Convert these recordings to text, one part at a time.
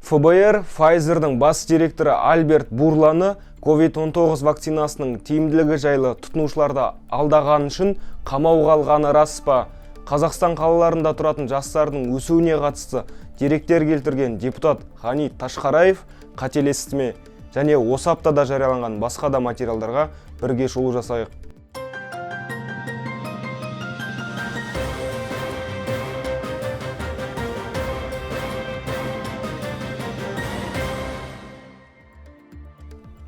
ФБР Pfizer'дің бас директоры Альберт Бурланы COVID-19 вакцинасының тиімділігі жайлы тұтынушыларды алдағаны үшін қамауға алғаны рас па? Қазақстан қалаларында тұратын жастардың өсуіне қатысты деректер келтірген депутат Ғани Ташқараев қателесті ме? Және осы аптада жарияланған басқа да материалдарға бірге шолу жасайық.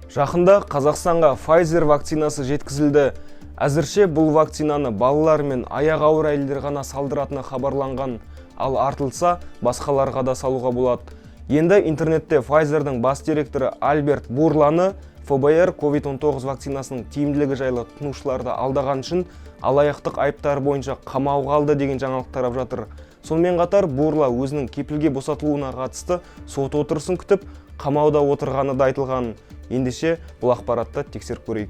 Жақында Қазақстанға Pfizer вакцинасы жеткізілді. Әзірше бұл вакцинаны балалар мен аяғы ауыр әйелдер ғана салдыратыны хабарланған, ал артылса басқаларға да салуға болады. Енді интернетте Pfizer'дің бас директоры Альберт Бурланы ФБР COVID-19 вакцинасының тиімділігі жайлы тұтынушыларды алдаған үшін алаяқтық айыптары бойынша қамауға алды деген жаңалық тарап жатыр. Сонымен қатар Бурла өзінің кепілге босатылуына қатысты сот отырысын күтіп, қамауда отырғаны да айтылған. Ендеше бұл ақпаратты тексеріп көрейік.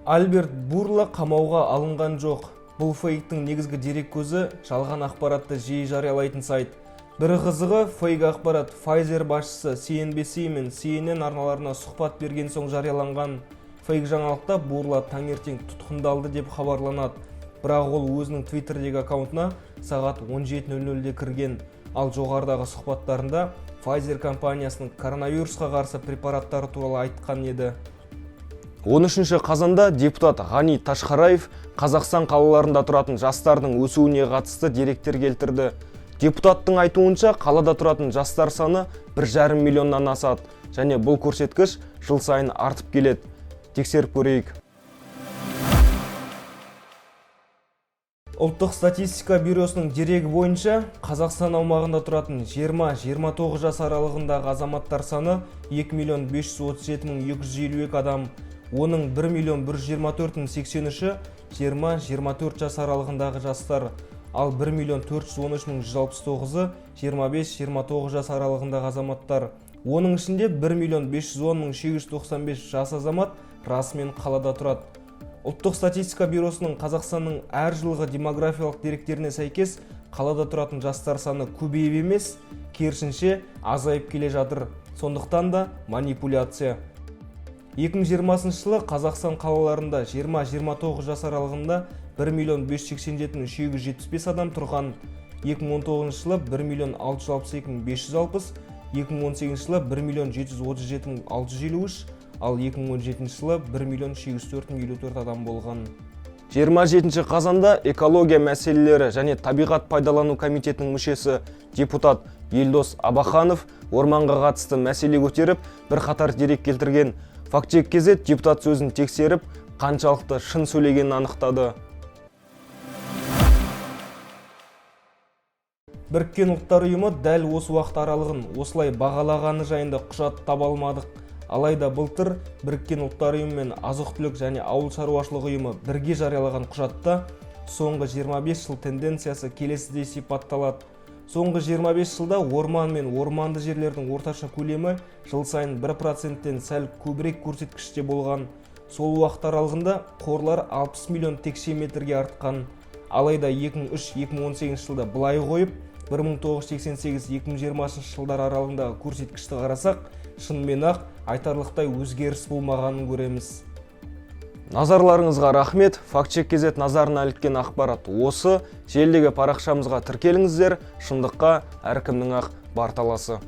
Альберт Бурла қамауға алынған жоқ. Бұл фейктің негізгі дерек көзі жалған ақпаратты жиі жариялайтын сайт. Бір қызығы, фейк ақпарат Pfizer басшысы CNBC мен CNN арналарына сұхбат берген соң жарияланған. Фейк жаңалықта Бурла таңертең тұтқындалды деп хабарланады. Бірақ ол өзінің Twitterдегі аккаунтына сағат 17:00-де кірген. Ал жоғарыдағы сұхбаттарында Pfizer компаниясының коронавирусқа қарсы препараттары туралы айтқан еді. 13 қазанда депутат Ғани Ташқараев Қазақстан қалаларында тұратын жастардың өсуіне қатысты деректер келтірді. Депутаттың айтуынша, қалада тұратын жастар саны 1,5 миллионнан асады, және бұл көрсеткіш жыл сайын артып келеді. Тексеріп көрейік. Ұлттық статистика бюросының дерегі бойынша, Қазақстан аумағында тұратын 20-29 жас аралығындағы азаматтар саны 2.537.252 адам. Оның 1.124.083-і 20-24 жас аралығындағы жастар, ал 1.413.169-і 25-29 жас аралығындағы азаматтар. Оның ішінде 1.510.895 жас азамат расымен қалада тұрады. Ұлттық статистика бюросының Қазақстанның әр жылғы демографиялық деректеріне сәйкес, қалада тұратын жастар саны көбейіп емес, керісінше азайып келе жатыр. Сондықтан да манипуляция. 2020 жылы Қазақстан қалаларында 20-29 жас аралығында 1.587.375 адам тұрған, 2019 жылы 1.662.560, 2018 жылы 1.737.653, ал 2017 жылы 1.804.054 адам болған. 27 қазанда экология мәселелері және табиғат пайдалану комитетінің мүшесі депутат Елдос Абаханов орманға қатысты мәселе көтеріп, бір қатар дерек келтірген. Фактчек кезет депутат сөзін тексеріп, қаншалықты шын сөйлегенін анықтады. Біріккен ұлттар ұйымы дәл осы уақыт аралығын осылай бағалағаны жайында құжат таба алмадық. Алайда былтыр Біріккен ұлттар ұйымы мен азық-түлік және ауыл шаруашылығы ұйымы бірге жариялаған құжатта соңғы 25 жыл тенденциясы келесідей сипатталады. Соңғы 25 жылда орман мен орманды жерлердің орташа көлемі жыл сайын 1%-тен сәл көбірек көрсеткіште болған. Сол уақыт аралығында қорлар 60 миллион текше метрге артқан. Алайда 2003-2018 жылда былай қойып, 1988-2020 жылдар аралығындағы көрсеткішті қарасақ, шынымен ақ айтарлықтай өзгеріс болмағанын көреміз. Назарларыңызға рахмет. Фактчек кезет назарына іліккен ақпарат осы. Желдегі парақшамызға тіркеліңіздер. Шындыққа әркімнің ақ бар таласы.